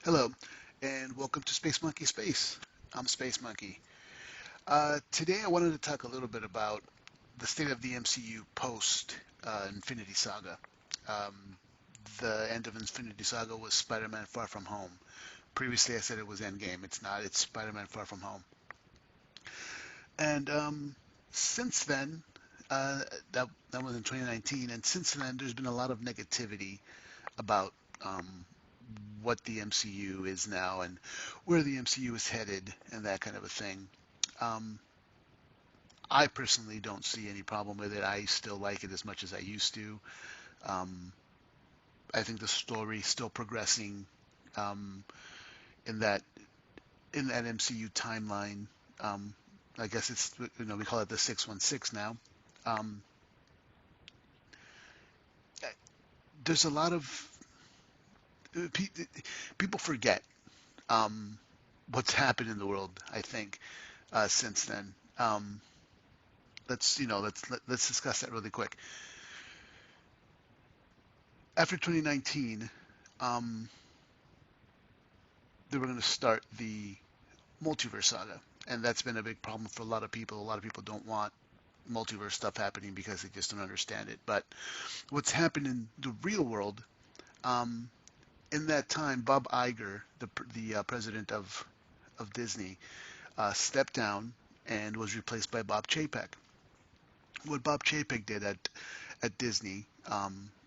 Hello, and welcome to Spacemonkey Space. I'm Spacemonkey. Today I wanted to talk a little bit about the state of the MCU post Infinity Saga. Um, the end of Infinity Saga was Spider-Man Far From Home. Previously I said it was Endgame. It's not. It's Spider-Man Far From Home. And since then, uh, that was in 2019, and since then there's been a lot of negativity about what the MCU is now and where the MCU is headed and that kind of a thing. Um, I personally don't see any problem with it. I still like it as much as I used to. Um, I think the story is still progressing um, in that MCU timeline. Um, I guess it's we call it the 616 now. Um, there's a lot of people forget um, what's happened in the world. I think since then. Let's discuss that really quick. After 2019, um, they were going to start the multiverse saga, and that's been a big problem for a lot of people. A lot of people don't want multiverse stuff happening because they just don't understand it. But what's happened in the real world, um, in that time, Bob Iger, the president of Disney, stepped down and was replaced by Bob Chapek. What Bob Chapek did at Disney,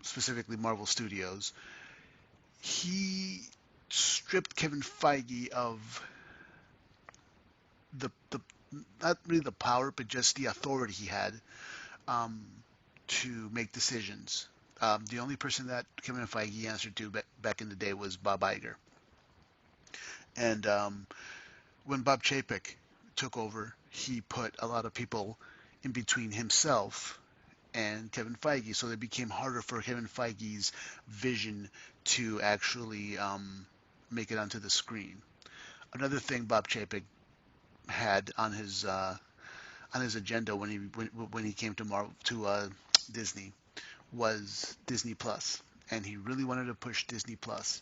specifically Marvel Studios, he stripped Kevin Feige of the not really the power, but just the authority he had um, to make decisions. The only person that Kevin Feige answered to back in the day was Bob Iger. And when Bob Chapek took over, he put a lot of people in between himself and Kevin Feige, so it became harder for Kevin Feige's vision to actually make it onto the screen. Another thing Bob Chapek had on his agenda when he came to Disney was Disney Plus, and he really wanted to push Disney Plus.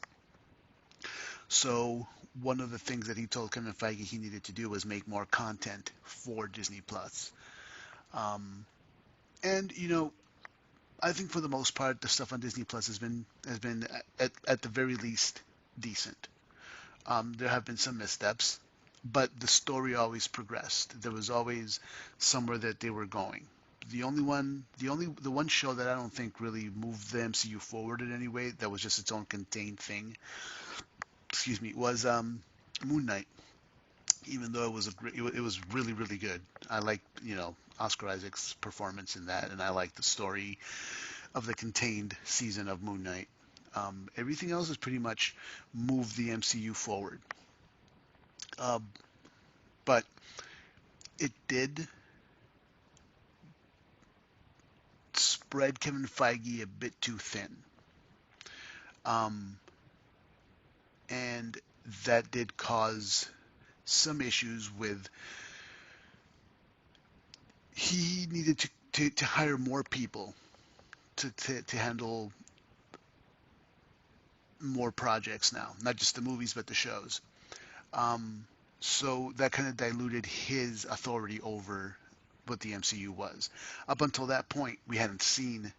So one of the things that he told Kevin Feige he needed to do was make more content for Disney Plus. Um, and I think for the most part, the stuff on Disney Plus has been at the very least decent. There have been some missteps, but the story always progressed. There was always somewhere that they were going. The one show that I don't think really moved the MCU forward in any way, that was just its own contained thing, excuse me, was Moon Knight. Even though it was really really good. I like Oscar Isaac's performance in that, and I like the story of the contained season of Moon Knight. Everything else has pretty much moved the MCU forward. Uh, but it did spread Kevin Feige a bit too thin. Um, and that did cause some issues with he needed to hire more people to handle more projects now, not just the movies but the shows. Um, so that kind of diluted his authority over what the MCU was. Up until that point, we hadn't seen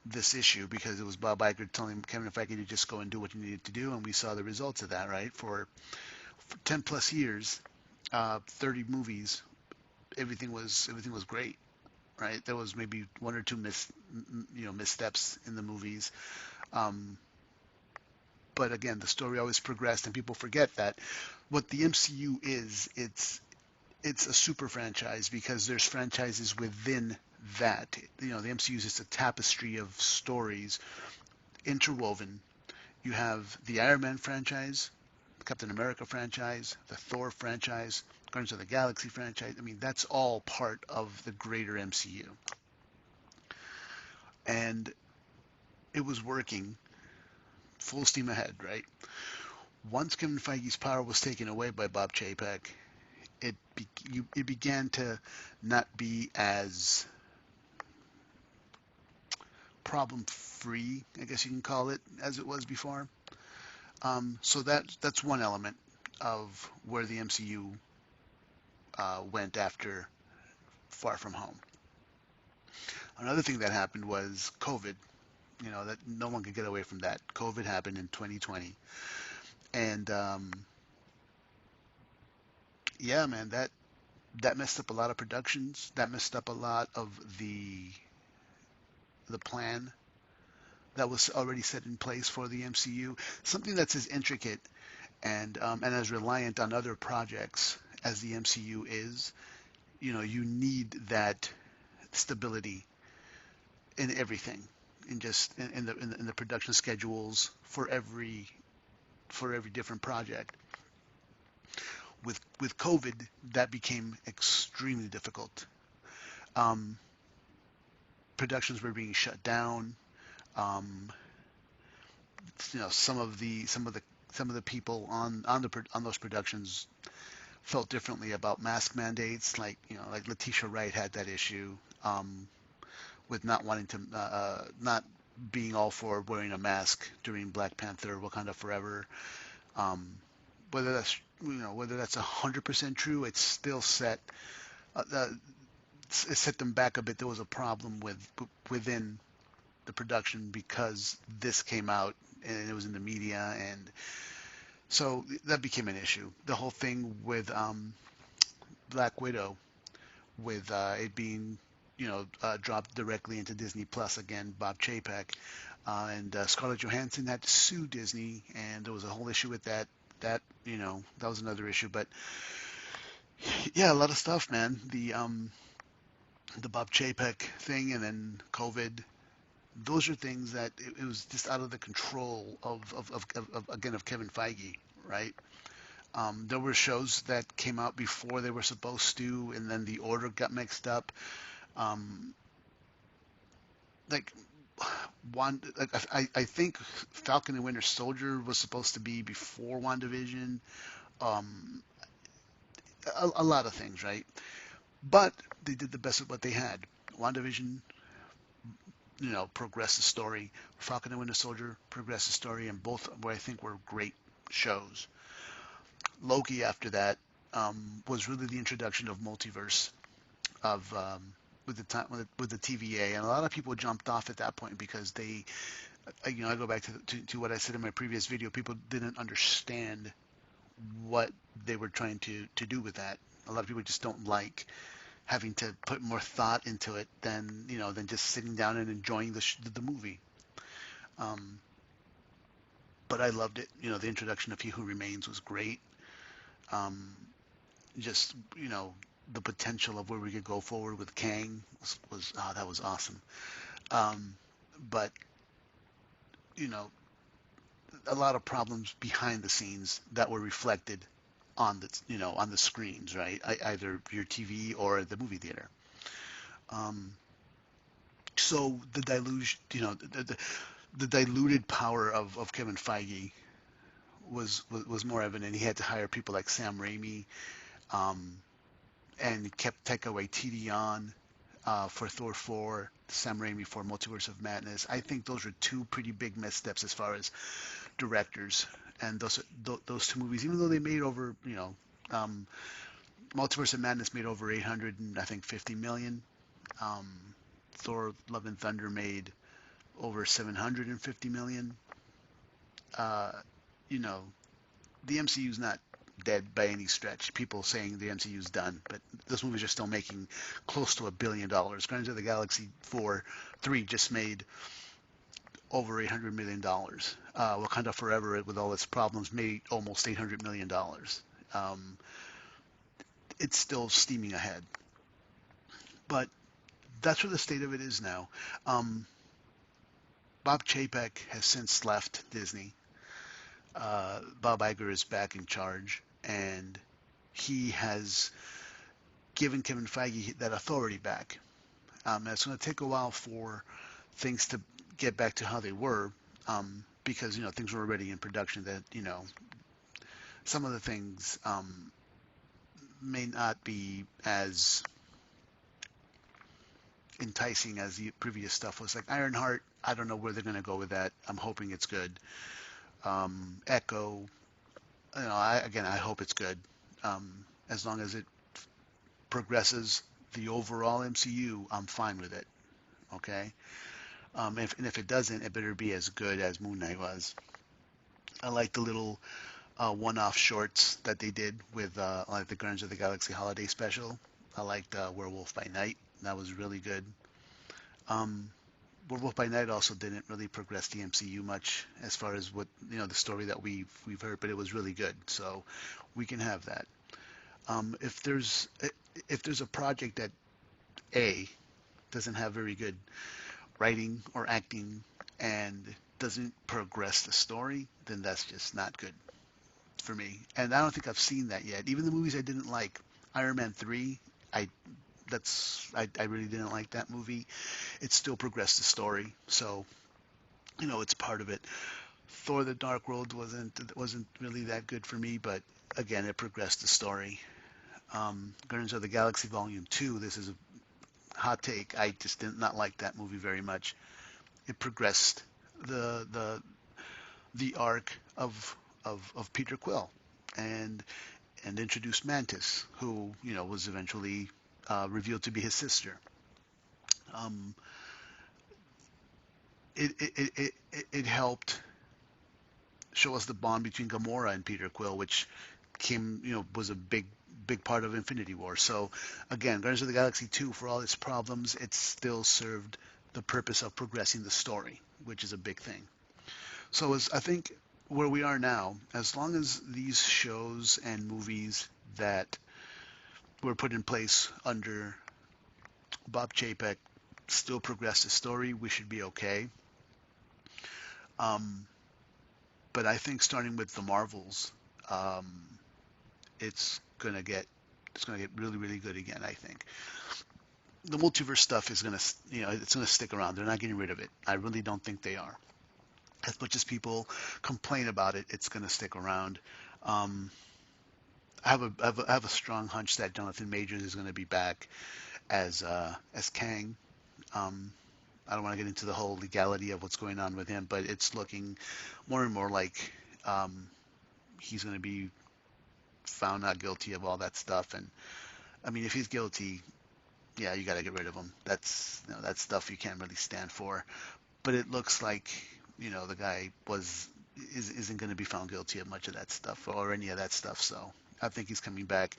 this issue because it was Bob Iger telling Kevin Feige to just go and do what he needed to do, and we saw the results of that, right? For 10 plus years, 30 movies, everything was great, right? There was maybe one or two missteps in the movies. Um, but again, the story always progressed, and people forget that what the MCU is, it's a super franchise because there's franchises within that. The MCU is just a tapestry of stories interwoven. You have the Iron Man franchise, the Captain America franchise, the Thor franchise, Guardians of the Galaxy franchise. I mean, that's all part of the greater MCU. And it was working full steam ahead, right? Once Kevin Feige's power was taken away by Bob Chapek, it began to not be as problem free, I guess you can call it, as it was before. So that's one element of where the MCU went after Far From Home. Another thing that happened was COVID. You know, that no one could get away from that. COVID happened in 2020, and yeah, man, that messed up a lot of productions. That messed up a lot of the plan that was already set in place for the MCU. Something that's as intricate and as reliant on other projects as the MCU is. You know, you need that stability in everything, in the production schedules for every different project. With COVID, that became extremely difficult. Um, Productions were being shut down. Um, you know, some of the people on those productions felt differently about mask mandates. Like, you know, like Letitia Wright had that issue with not wanting to not being all for wearing a mask during Black Panther Wakanda Forever. Um, whether that's 100% true, it's still uh, uh, it set them back a bit. There was a problem within the production because this came out and it was in the media, and so that became an issue. The whole thing with Black Widow, with it being dropped directly into Disney Plus again, Bob Chapek, and Scarlett Johansson had to sue Disney, and there was a whole issue with that. That was another issue, but yeah, a lot of stuff, man. The Bob Chapek thing, and then COVID. Those are things that it was just out of the control of Kevin Feige, right? There were shows that came out before they were supposed to, and then the order got mixed up. Um, like I think Falcon and Winter Soldier was supposed to be before WandaVision. Um, a lot of things, right? But they did the best of what they had. WandaVision, progressed the story. Falcon and Winter Soldier progressed the story, and both, what I think, were great shows. Loki, after that, was really the introduction of multiverse of with the time with the TVA, and a lot of people jumped off at that point because I go back to what I said in my previous video. People didn't understand what they were trying to do with that. A lot of people just don't like having to put more thought into it than just sitting down and enjoying the movie. Um, but I loved it. The introduction of He Who Remains was great. Um, just the potential of where we could go forward with Kang was that was awesome. Um, but you know, a lot of problems behind the scenes that were reflected on the screens, right? Either your TV or the movie theater. Um, so the deluge, the diluted power of Kevin Feige was more evident. He had to hire people like Sam Raimi, um, and kept Taika Waititi on for Thor 4, Sam Raimi for Multiverse of Madness. I think those are two pretty big missteps as far as directors. And those two movies, even though they made over, um, Multiverse of Madness made over 800 and I think 50 million. Um, Thor: Love and Thunder made over 750 million. Uh, you know, the MCU's not dead by any stretch. People saying the MCU's done, but those movies are still making close to $1 billion. Guardians of the Galaxy 3 just made over $800 million. Wakanda Forever, with all its problems, made almost $800 million. Um, it's still steaming ahead, but that's where the state of it is now. Um, Bob Chapek has since left Disney. Bob Iger is back in charge, and he has given Kevin Feige that authority back. And it's going to take a while for things to get back to how they were, because things were already in production. That some of the things may not be as enticing as the previous stuff was. Like Ironheart, I don't know where they're going to go with that. I'm hoping it's good. Echo. Again, I hope it's good. As long as it progresses the overall MCU, I'm fine with it. Okay. And if it doesn't, it better be as good as Moon Knight was. I like the little one-off shorts that they did with like the Guardians of the Galaxy Holiday Special. I liked Werewolf by Night. That was really good. Um, Werewolf by Night also didn't really progress the MCU much as far as what the story that we've heard, but it was really good. So we can have that. If there's a project that A doesn't have very good writing or acting and doesn't progress the story, then that's just not good for me. And I don't think I've seen that yet. Even the movies I didn't like, Iron Man 3, I I really didn't like that movie. It still progressed the story, so it's part of it. Thor: The Dark World wasn't really that good for me, but again, it progressed the story. Guardians of the Galaxy Volume 2, this is a hot take. I just did not like that movie very much. It progressed the the the arc of Peter Quill and introduced Mantis, who was eventually revealed to be his sister. Um, it helped show us the bond between Gamora and Peter Quill, which was a big part of Infinity War. So again, Guardians of the Galaxy 2, for all its problems, it still served the purpose of progressing the story, which is a big thing. So I think where we are now, as long as these shows and movies that were put in place under Bob Chapek still progress the story, we should be okay. Um, but I think starting with the Marvels, um, it's gonna get really really good again. I think the multiverse stuff is gonna it's gonna stick around. They're not getting rid of it. I really don't think they are. As much as people complain about it, it's gonna stick around. Um, I have a strong hunch that Jonathan Majors is going to be back as Kang. Um, I don't want to get into the whole legality of what's going on with him, but it's looking more and more like he's going to be found not guilty of all that stuff. And I mean, if he's guilty, yeah, you got to get rid of him. That's stuff you can't really stand for. But it looks like the guy isn't going to be found guilty of much of that stuff or any of that stuff. So I think he's coming back.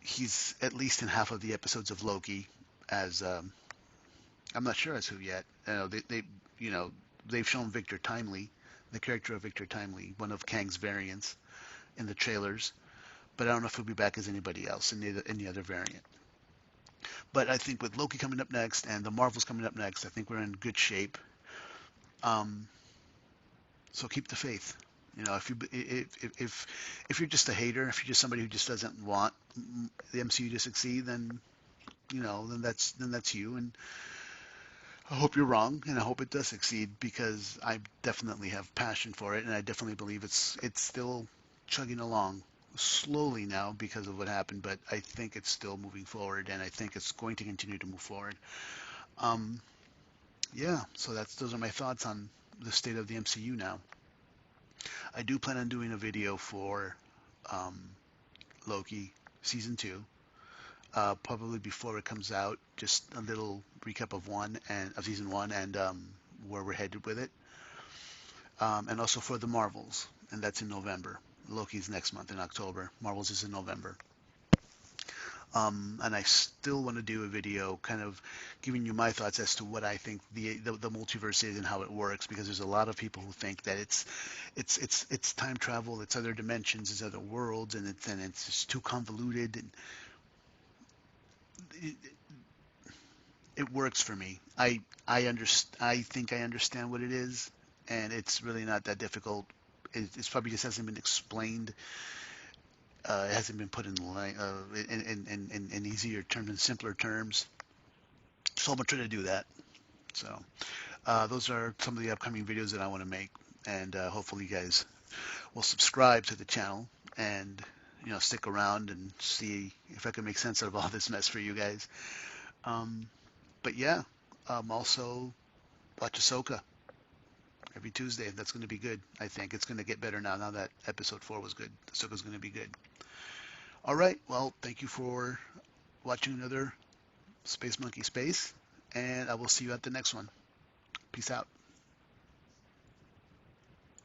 He's at least in half of the episodes of Loki as I'm not sure as who yet. They've shown Victor Timely, the character of Victor Timely, one of Kang's variants in the trailers, but I don't know if he'll be back as anybody else in any other variant. But I think with Loki coming up next and the Marvels coming up next, I think we're in good shape. Um, so keep the faith. If you're just a hater, if you're just somebody who just doesn't want the MCU to succeed, then that's you. And I hope you're wrong, and I hope it does succeed because I definitely have passion for it, and I definitely believe it's still chugging along slowly now because of what happened, but I think it's still moving forward, and I think it's going to continue to move forward. Um, yeah, so those are my thoughts on the state of the MCU now. I do plan on doing a video for um, Loki season 2. Probably before it comes out, just a little recap of season 1 and where we're headed with it, and also for the Marvels, and that's in November. Loki's next month in October. Marvels is in November. And I still want to do a video kind of giving you my thoughts as to what I think the multiverse is and how it works, because there's a lot of people who think that it's time travel, it's other dimensions, it's other worlds, and it's just too convoluted. And it, it works for me. I think I understand what it is, and it's really not that difficult. It's probably just hasn't been explained. It hasn't been put in easier terms and simpler terms. So I'm gonna try to do that. So those are some of the upcoming videos that I want to make, and hopefully you guys will subscribe to the channel and stick around and see if I can make sense out of all this mess for you guys. But yeah, also watch Ahsoka. Every Tuesday. That's going to be good. I think it's going to get better now. Now that episode 4 was good, Ahsoka's going to be good. All right. Well, thank you for watching another Space Monkey Space, and I will see you at the next one. Peace out.